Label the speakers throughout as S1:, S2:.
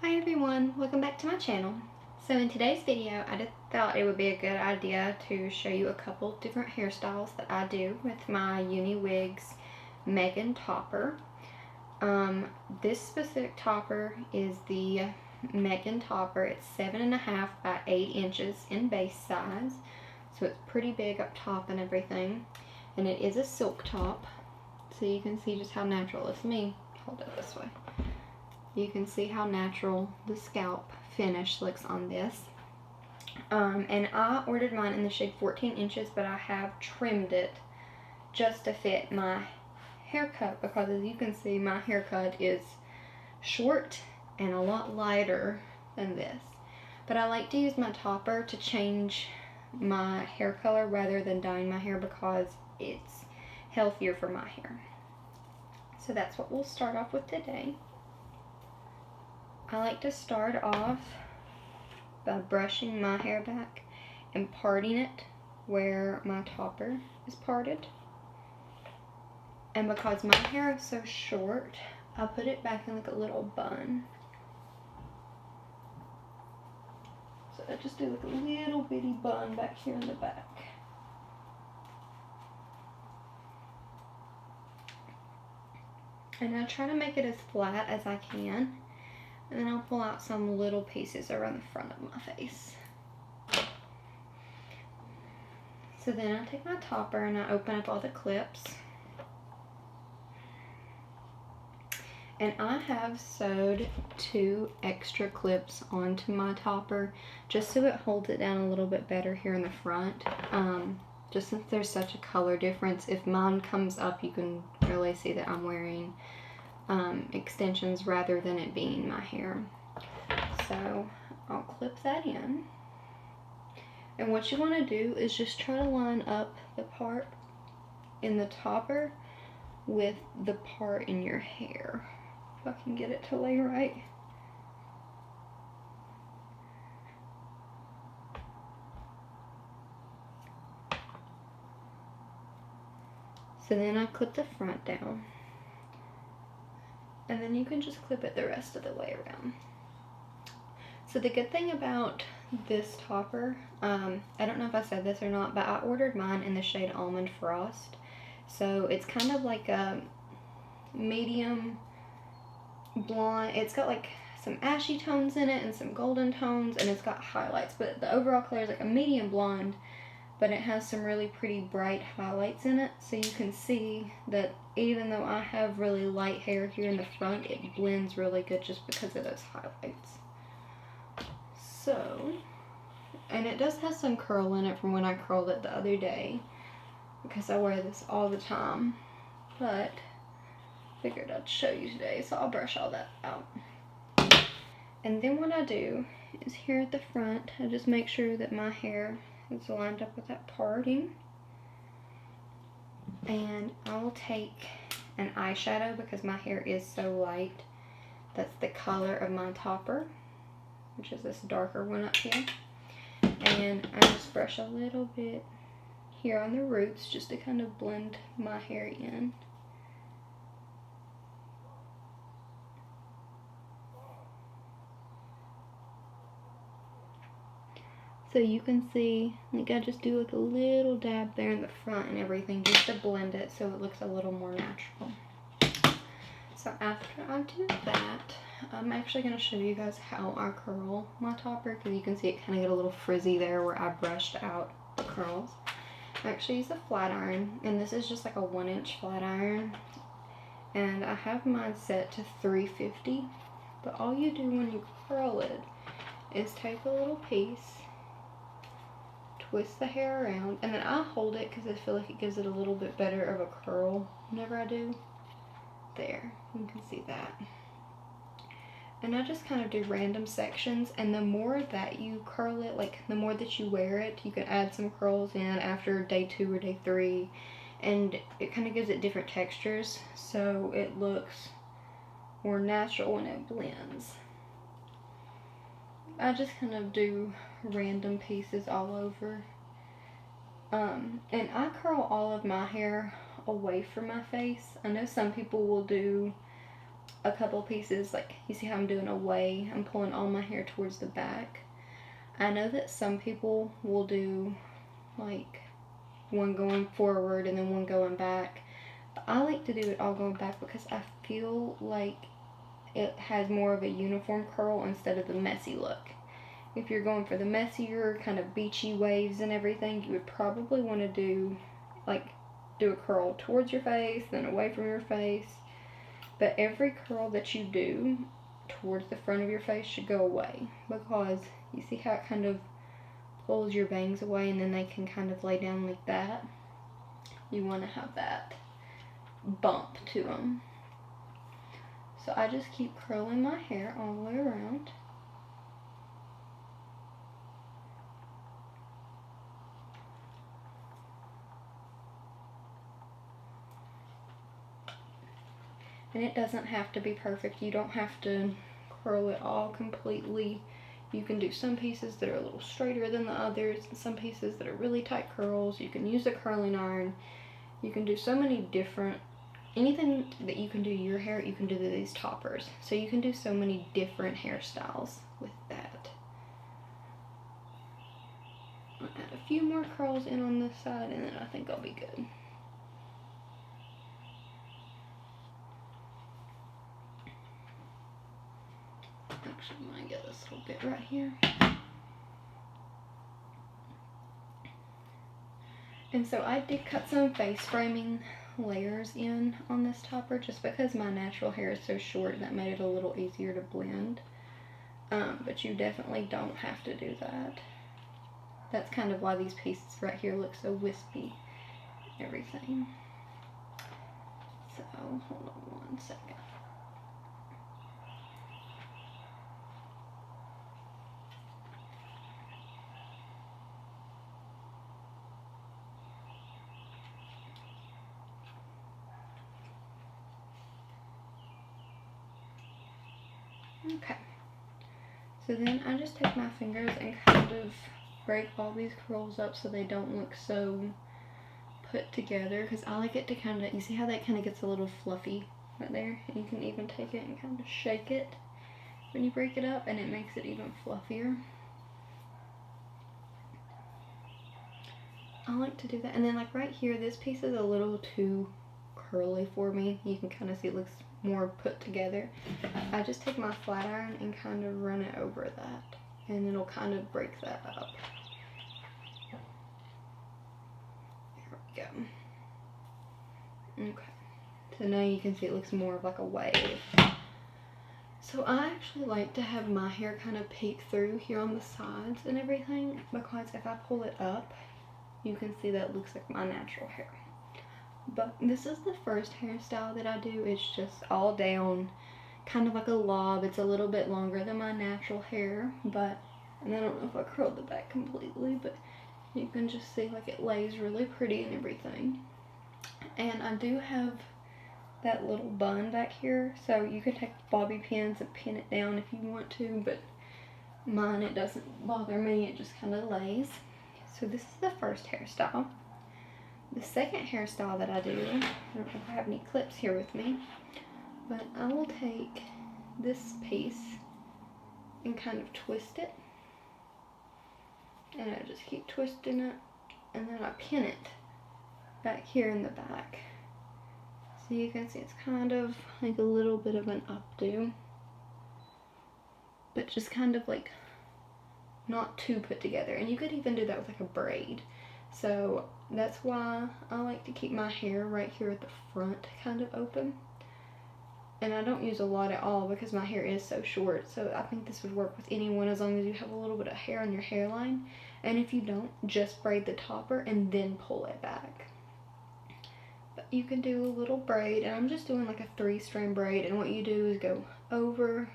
S1: Hi everyone, welcome back to my channel. So in today's video, I just thought it would be a good idea to show you a couple different hairstyles that I do with my UniWigs Megan topper. This specific topper is the Megan topper. It's 7.5 by 8 inches in base size, so it's pretty big up top and everything. And it is a silk top, so you can see just how natural it's. Let me hold it this way. You can see how natural the scalp finish looks on this. And I ordered mine in the shade 14 inches, but I have trimmed it just to fit my haircut, because as you can see, my haircut is short and a lot lighter than this. But I like to use my topper to change my hair color rather than dyeing my hair, because it's healthier for my hair. So that's what we'll start off with today. I like to start off by brushing my hair back and parting it where my topper is parted. And because my hair is so short, I put it back in like a little bun. So I just do like a little bitty bun back here in the back. And I try to make it as flat as I can. And then I'll pull out some little pieces around the front of my face. So then I take my topper and I open up all the clips. And I have sewed 2 extra clips onto my topper just so it holds it down a little bit better here in the front. Just since there's such a color difference, if mine comes up, you can really see that I'm wearing extensions rather than it being my hair. So I'll clip that in. And what you want to do is just try to line up the part in the topper with the part in your hair. If I can get it to lay right. So then I clip the front down. And then you can just clip it the rest of the way around. So the good thing about this topper, I don't know if I said this or not, but I ordered mine in the shade Almond Frost. So it's kind of like a medium blonde. It's got like some ashy tones in it and some golden tones, and it's got highlights, but the overall color is like a medium blonde, but it has some really pretty bright highlights in it. So you can see that even though I have really light hair here in the front, it blends really good just because of those highlights. So, and it does have some curl in it from when I curled it the other day, because I wear this all the time, but figured I'd show you today, so I'll brush all that out. And then what I do is here at the front, I just make sure that my hair is lined up with that parting. And I will take an eyeshadow, because my hair is so light. That's the color of my topper, which is this darker one up here. And I just brush a little bit here on the roots just to kind of blend my hair in. So you can see, like, I just do like a little dab there in the front and everything just to blend it so it looks a little more natural. So after I do that, I'm actually going to show you guys how I curl my topper, because you can see it kind of get a little frizzy there where I brushed out the curls. I actually use a flat iron, and this is just like a 1-inch flat iron, and I have mine set to 350. But all you do when you curl it is take a little piece, twist the hair around, and then I hold it because I feel like it gives it a little bit better of a curl whenever I do. There, you can see that. And I just kind of do random sections, and the more that you curl it, like the more that you wear it, you can add some curls in after day 2 or day 3, and it kind of gives it different textures, so it looks more natural when it blends. I just kind of do random pieces all over. And I curl all of my hair away from my face. I know some people will do a couple pieces, like you see how I'm doing a way, I'm pulling all my hair towards the back. I know that some people will do like one going forward and then one going back. But I like to do it all going back because I feel like it has more of a uniform curl instead of the messy look. If you're going for the messier, kind of beachy waves and everything, you would probably want to do a curl towards your face, then away from your face. But every curl that you do towards the front of your face should go away, because you see how it kind of pulls your bangs away and then they can kind of lay down like that. You want to have that bump to them. So I just keep curling my hair all the way around. And it doesn't have to be perfect. You don't have to curl it all completely. You can do some pieces that are a little straighter than the others, and some pieces that are really tight curls. You can use a curling iron. You can do so many different, anything that you can do to your hair, you can do to these toppers. So you can do so many different hairstyles with that. I'll add a few more curls in on this side, and then I think I'll be good. Actually, I'm going to get this little bit right here. And so I did cut some face framing layers in on this topper just because my natural hair is so short, that made it a little easier to blend. But you definitely don't have to do that. That's kind of why these pieces right here look so wispy and everything. So, hold on one second. Okay, so then I just take my fingers and kind of break all these curls up so they don't look so put together, because I like it to kind of, you see how that kind of gets a little fluffy right there? And you can even take it and kind of shake it when you break it up, and it makes it even fluffier. I like to do that. And then like right here, this piece is a little too curly for me. You can kind of see it looks more put together. I just take my flat iron and kind of run it over that, and it'll kind of break that up. There we go. Okay, so now you can see it looks more of like a wave. So I actually like to have my hair kind of peek through here on the sides and everything, because if I pull it up, you can see that it looks like my natural hair. But this is the first hairstyle that I do. It's just all down, kind of like a lob. It's a little bit longer than my natural hair, but, and I don't know if I curled the back completely, but you can just see like it lays really pretty and everything. And I do have that little bun back here, so you can take bobby pins and pin it down if you want to, but mine, it doesn't bother me, it just kind of lays. So this is the first hairstyle. The second hairstyle that I do, I don't know if I have any clips here with me, but I will take this piece and kind of twist it, and I just keep twisting it, and then I pin it back here in the back. So you can see it's kind of like a little bit of an updo, but just kind of like not too put together. And you could even do that with like a braid. So that's why I like to keep my hair right here at the front kind of open. And I don't use a lot at all because my hair is so short. So I think this would work with anyone as long as you have a little bit of hair on your hairline. And if you don't, just braid the topper and then pull it back. But you can do a little braid, and I'm just doing like a 3-strand braid. And what you do is go over,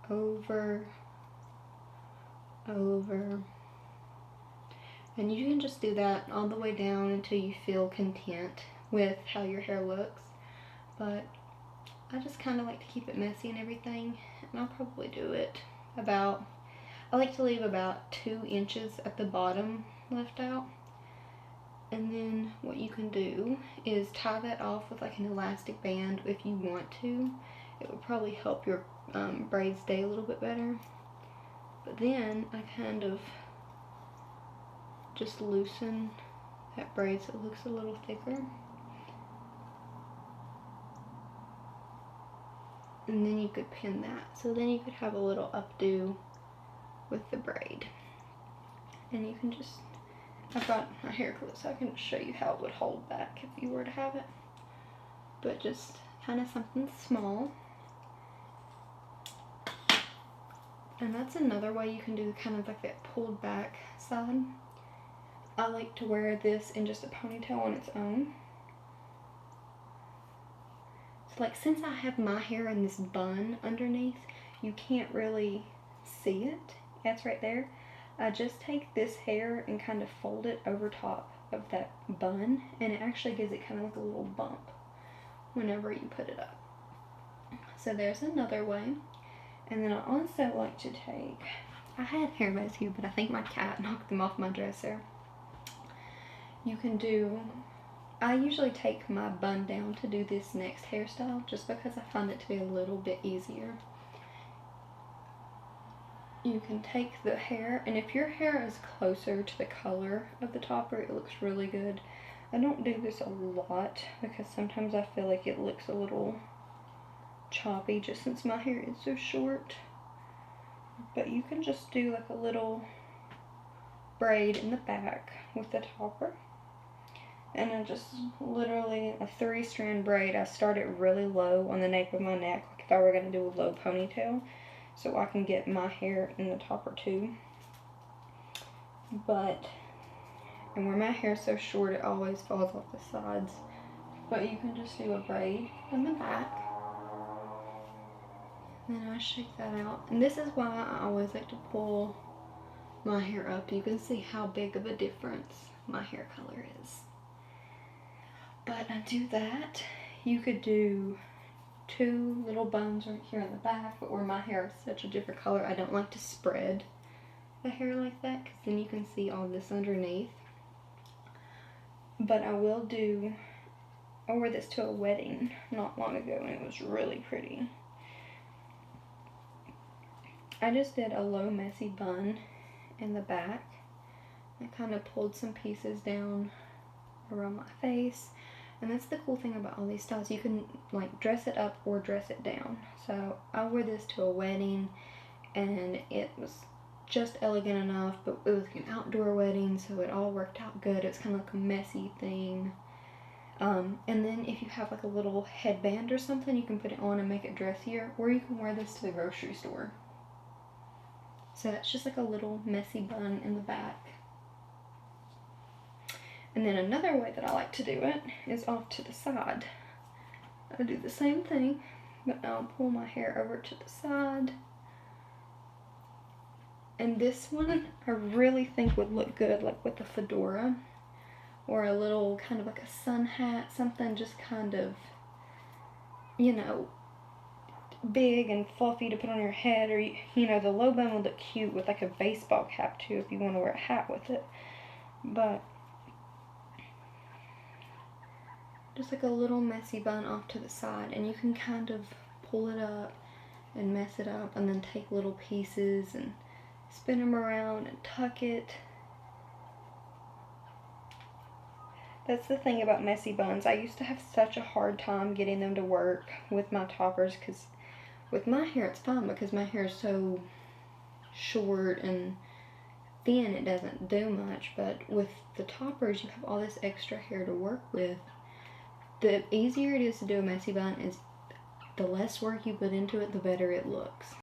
S1: over, over. And you can just do that all the way down until you feel content with how your hair looks. But I just kind of like to keep it messy and everything. And I'll probably do it about, I like to leave about 2 inches at the bottom left out. And then what you can do is tie that off with like an elastic band if you want to. It would probably help your braids stay a little bit better. But then I kind of just loosen that braid so it looks a little thicker. And then you could pin that. So then you could have a little updo with the braid. And you can just, I've got my hair clip so I can show you how it would hold back if you were to have it. But just kind of something small. And that's another way you can do kind of like that pulled back side. I like to wear this in just a ponytail on its own. So like since I have my hair in this bun underneath, you can't really see it. It's right there. I just take this hair and kind of fold it over top of that bun, and it actually gives it kind of like a little bump whenever you put it up. So there's another way. And then I also like to take, I had hair bows here, but I think my cat knocked them off my dresser. You can do, I usually take my bun down to do this next hairstyle just because I find it to be a little bit easier. You can take the hair, and if your hair is closer to the color of the topper, it looks really good. I don't do this a lot because sometimes I feel like it looks a little choppy just since my hair is so short. But you can just do like a little braid in the back with the topper. And then just literally a 3-strand braid. I start it really low on the nape of my neck, like if I were going to do a low ponytail, so I can get my hair in the topper too. And where my hair is so short, it always falls off the sides. But you can just do a braid in the back. And then I shake that out. And this is why I always like to pull my hair up. You can see how big of a difference my hair color is. But I do that. You could do 2 little buns right here in the back, but where my hair is such a different color, I don't like to spread the hair like that because then you can see all this underneath. But I wore this to a wedding not long ago and it was really pretty. I just did a low messy bun in the back. I kind of pulled some pieces down around my face. And that's the cool thing about all these styles. You can like dress it up or dress it down. So I wore this to a wedding and it was just elegant enough, but it was an outdoor wedding, so it all worked out good. It's kind of like a messy thing. And then if you have like a little headband or something, you can put it on and make it dressier, or you can wear this to the grocery store. So that's just like a little messy bun in the back. And then another way that I like to do it is off to the side. I do the same thing, but I'll pull my hair over to the side. And this one I really think would look good like with a fedora or a little kind of like a sun hat, something just kind of, you know, big and fluffy to put on your head, or you know, the low bun would look cute with like a baseball cap too if you want to wear a hat with it. But just like a little messy bun off to the side, and you can kind of pull it up and mess it up and then take little pieces and spin them around and tuck it. That's the thing about messy buns. I used to have such a hard time getting them to work with my toppers, because with my hair it's fine because my hair is so short and thin it doesn't do much, but with the toppers you have all this extra hair to work with. The easier it is to do a messy bun is the less work you put into it, the better it looks.